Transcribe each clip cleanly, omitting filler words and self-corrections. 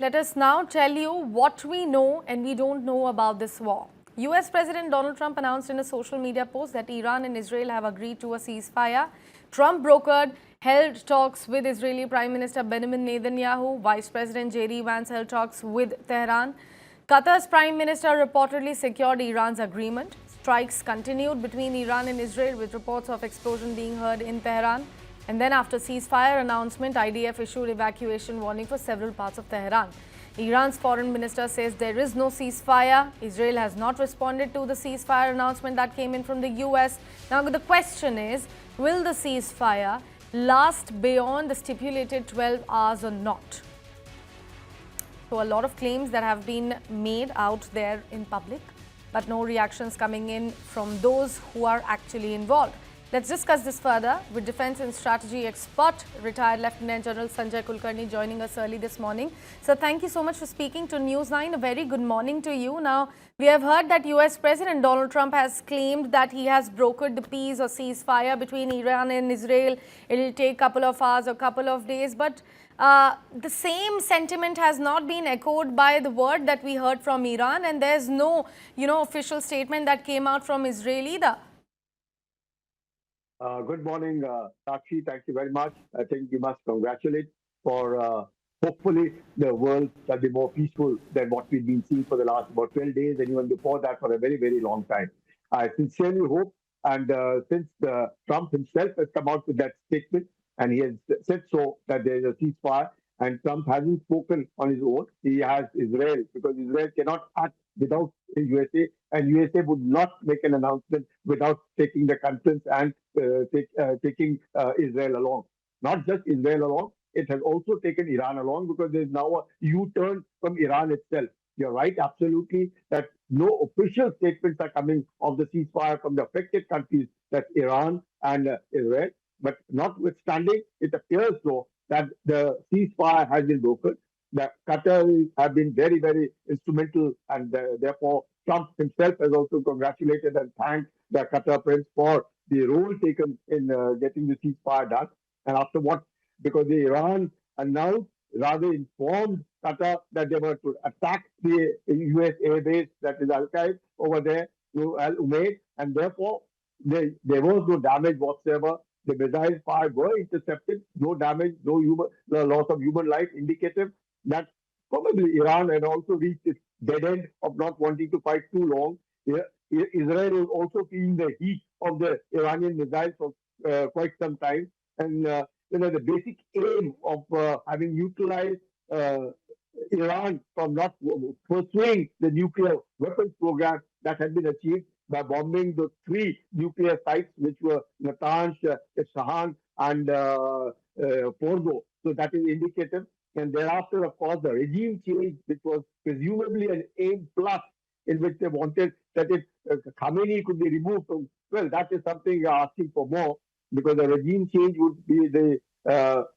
let us now tell you what we know and we don't know about this war. US President Donald Trump announced in a social media post that Iran and Israel have agreed to a ceasefire. Trump held talks with Israeli Prime Minister Benjamin Netanyahu. Vice President J.D. Vance held talks with Tehran. Qatar's Prime Minister reportedly secured Iran's agreement. Strikes continued between Iran and Israel with reports of explosion being heard in Tehran. And then after ceasefire announcement, IDF issued evacuation warning for several parts of Tehran. Iran's foreign minister says there is no ceasefire. Israel has not responded to the ceasefire announcement that came in from the US. Now the question is, will the ceasefire last beyond the stipulated 12 hours or not? So a lot of claims that have been made out there in public, but no reactions coming in from those who are actually involved. Let's discuss this further with Defence and Strategy expert, retired Lieutenant General Sanjay Kulkarni, joining us early this morning. So thank you so much for speaking to News9. A very good morning to you. Now, we have heard that US President Donald Trump has claimed that he has brokered the peace or ceasefire between Iran and Israel. It will take a couple of hours or couple of days. But the same sentiment has not been echoed by the word that we heard from Iran. And there's no, official statement that came out from Israel either. Good morning, Sakshi. Thank you very much. I think you must congratulate for hopefully the world shall be more peaceful than what we've been seeing for the last about 12 days and even before that for a very, very long time. I sincerely hope, and since Trump himself has come out with that statement and he has said so that there is a ceasefire, and Trump hasn't spoken on his own, he has Israel, because Israel cannot act without the USA, and USA would not make an announcement without taking the conference and taking Israel along. Not just Israel along, it has also taken Iran along, because there is now a U-turn from Iran itself. You're right, absolutely, that no official statements are coming of the ceasefire from the affected countries, that's Iran and Israel. But notwithstanding, it appears though that the ceasefire has been broken. The Qatar have been very, very instrumental, and therefore Trump himself has also congratulated and thanked the Qatar prince for the role taken in getting the ceasefire done. And after what, because the Iran announced, rather informed Qatar that they were to attack the US air base, that is Al-Qaeda over there, Al-Umaid, and therefore there was no damage whatsoever. The missile fire were intercepted, no damage, no loss of human life, indicative that probably Iran had also reached its dead end of not wanting to fight too long. Israel is also feeling the heat of the Iranian missiles for quite some time. And the basic aim of having neutralized Iran from not pursuing the nuclear weapons program that had been achieved by bombing the 3 nuclear sites, which were Natanz, Isfahan, and Fordo. So that is indicative. And thereafter, of course, the regime change, which was presumably an aim plus, in which they wanted that if Khamenei could be removed from, well, that is something you're asking for more, because the regime change would be the,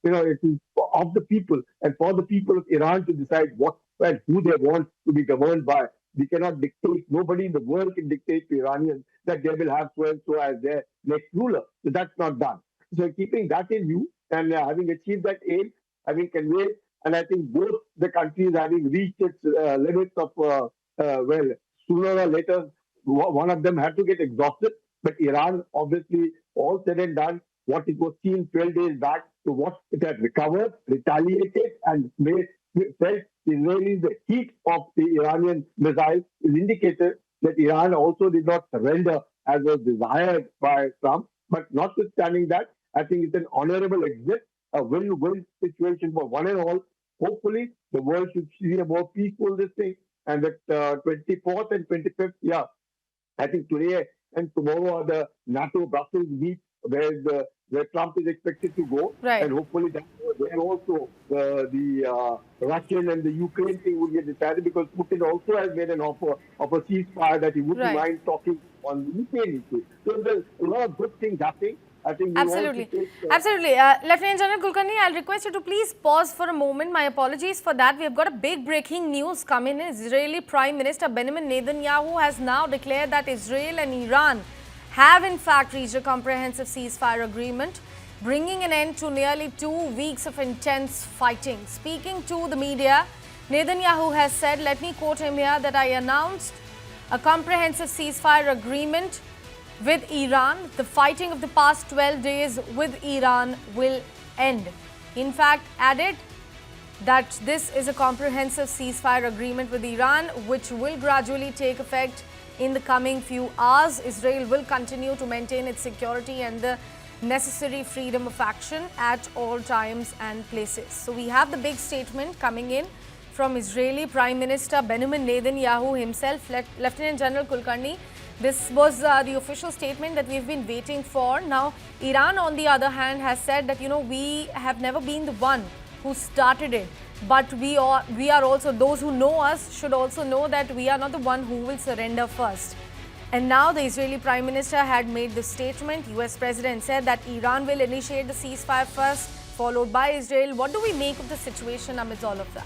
it is of the people and for the people of Iran to decide what and who they want to be governed by. We cannot dictate, nobody in the world can dictate to Iranians that they will have so and so as their next ruler. So that's not done. So keeping that in view and having achieved that aim, having conveyed, and I think both the countries having reached its limits of, sooner or later, one of them had to get exhausted. But Iran, obviously, all said and done, what it was seen 12 days back to what it had recovered, retaliated, and felt Israelis the heat of the Iranian missile is indicated that Iran also did not surrender as was desired by Trump. But notwithstanding that, I think it's an honorable exit, a win-win situation for one and all. Hopefully, the world should see a more peaceful this thing. And that 24th and 25th, I think today and tomorrow are the NATO-Brussels meet where Trump is expected to go. Right. And hopefully that where also the Russian and the Ukraine thing will get decided, because Putin also has made an offer of a ceasefire that he wouldn't mind talking on the Ukraine issue. So there's a lot of good things happening. I think absolutely. Absolutely. Lieutenant General Kulkarni, I'll request you to please pause for a moment. My apologies for that. We have got a big breaking news coming in. Israeli Prime Minister Benjamin Netanyahu has now declared that Israel and Iran have in fact reached a comprehensive ceasefire agreement, bringing an end to nearly 2 weeks of intense fighting. Speaking to the media, Netanyahu has said, let me quote him here, that I announced a comprehensive ceasefire agreement with Iran. The fighting of the past 12 days with Iran will end. In fact, added that this is a comprehensive ceasefire agreement with Iran, which will gradually take effect in the coming few hours. Israel will continue to maintain its security and the necessary freedom of action at all times and places. So we have the big statement coming in from Israeli Prime Minister Benjamin Netanyahu himself, Lieutenant General Kulkarni. This was the official statement that we've been waiting for. Now, Iran, on the other hand, has said that, we have never been the one who started it. But we are also, those who know us should also know that we are not the one who will surrender first. And now the Israeli Prime Minister had made this statement. US President said that Iran will initiate the ceasefire first, followed by Israel. What do we make of the situation amidst all of that?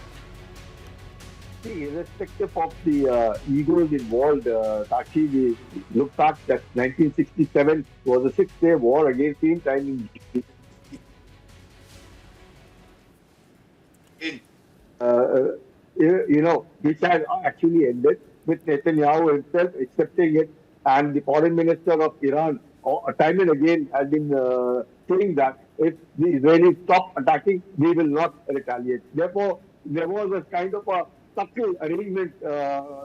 See, irrespective of the egos involved, Sakshi, we look back that 1967 was a six-day war against the time which has actually ended with Netanyahu himself accepting it, and the foreign minister of Iran time and again has been saying that if the Israelis stop attacking, we will not retaliate. Therefore, there was a kind of a subtle arrangement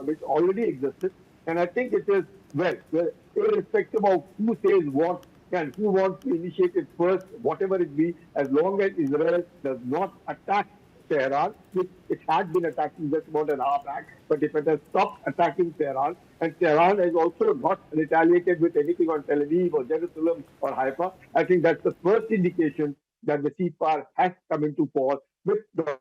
which already existed, and I think it is irrespective of who says what and who wants to initiate it first, whatever it be, as long as Israel does not attack Tehran, which it had been attacking just about an hour back, but if it has stopped attacking Tehran, and Tehran has also not retaliated with anything on Tel Aviv or Jerusalem or Haifa, I think that's the first indication that the ceasefire has come into force with the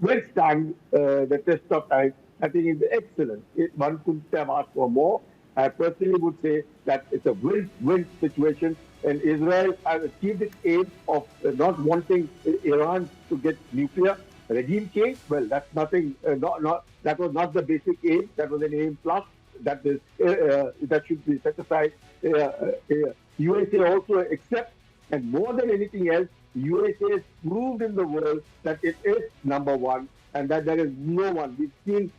will stand the test of time. I think it's excellent. One couldn't have asked for more. I personally would say that it's a win-win situation, and Israel has achieved its aim of not wanting Iran to get nuclear regime change. Well, that's nothing. That was not the basic aim. That was an aim plus. That should be set aside. USA also accepts, and more than anything else, USA has proved in the world that it is number one, and that there is no one. We've seen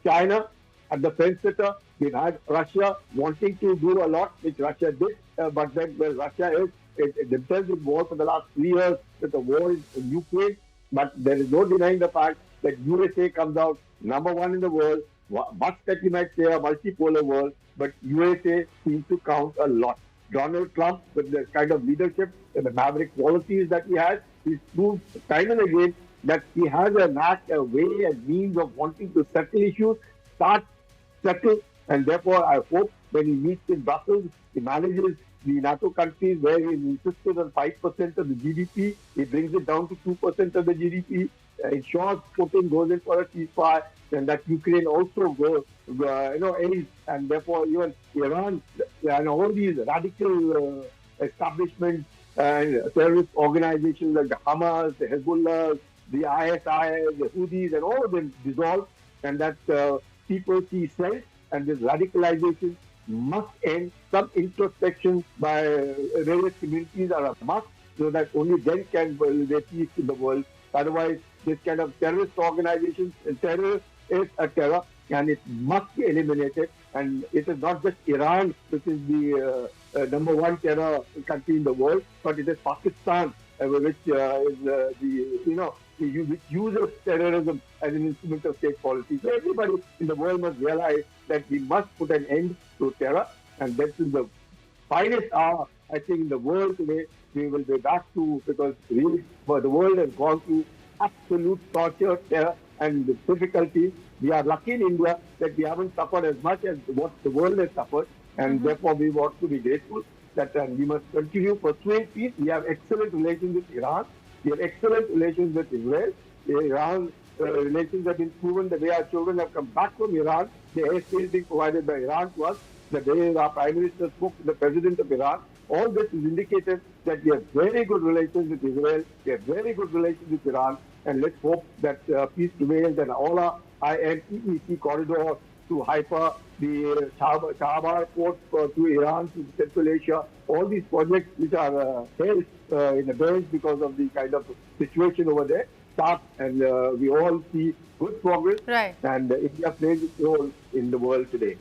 China at the fence sitter. We've had Russia wanting to do a lot, which Russia did, but then Russia is themselves involved for the last 3 years with the war in Ukraine. But there is no denying the fact that USA comes out number one in the world. Much that you might say a multipolar world, but USA seems to count a lot. Donald Trump, with the kind of leadership and the maverick qualities that he has, he's proved time and again that he has a knack, a way, a means of wanting to settle issues, settle, and therefore I hope when he meets in Brussels, he manages the NATO countries where he insisted on 5% of the GDP, he brings it down to 2% of the GDP, ensures Putin goes in for a ceasefire, and that Ukraine also goes, ends, and therefore even Iran and all these radical establishments and terrorist organizations like the Hamas, the Hezbollah, the ISI, the Houthis, and all of them dissolve, and that people see sense, and this radicalization must end. Some introspection by various communities are a must, so that only then can there peace in the world. Otherwise, this kind of terrorist organizations, terror is a terror, and it must be eliminated. And it is not just Iran, which is the number one terror country in the world, but it is Pakistan, which which uses terrorism as an instrument of state policy. So everybody in the world must realize that we must put an end to terror, and that's in the finest hour, I think, in the world today. We will be back to, because really, the world has gone through absolute torture, terror, and difficulties. We are lucky in India that we haven't suffered as much as what the world has suffered, and therefore we want to be grateful that we must continue pursuing peace. We have excellent relations with Iran. We have excellent relations with Israel. Iran relations have been proven the way our children have come back from Iran. The airspace being provided by Iran to us. The day our Prime Minister spoke to the President of Iran. All this is indicated that we have very good relations with Israel. We have very good relations with Iran. And let's hope that peace prevails and all our IMEEC corridor to Haifa, the Chabahar port to Iran, to Central Asia, all these projects which are held in abeyance because of the kind of situation over there start, and we all see good progress, Right. and India plays its role in the world today.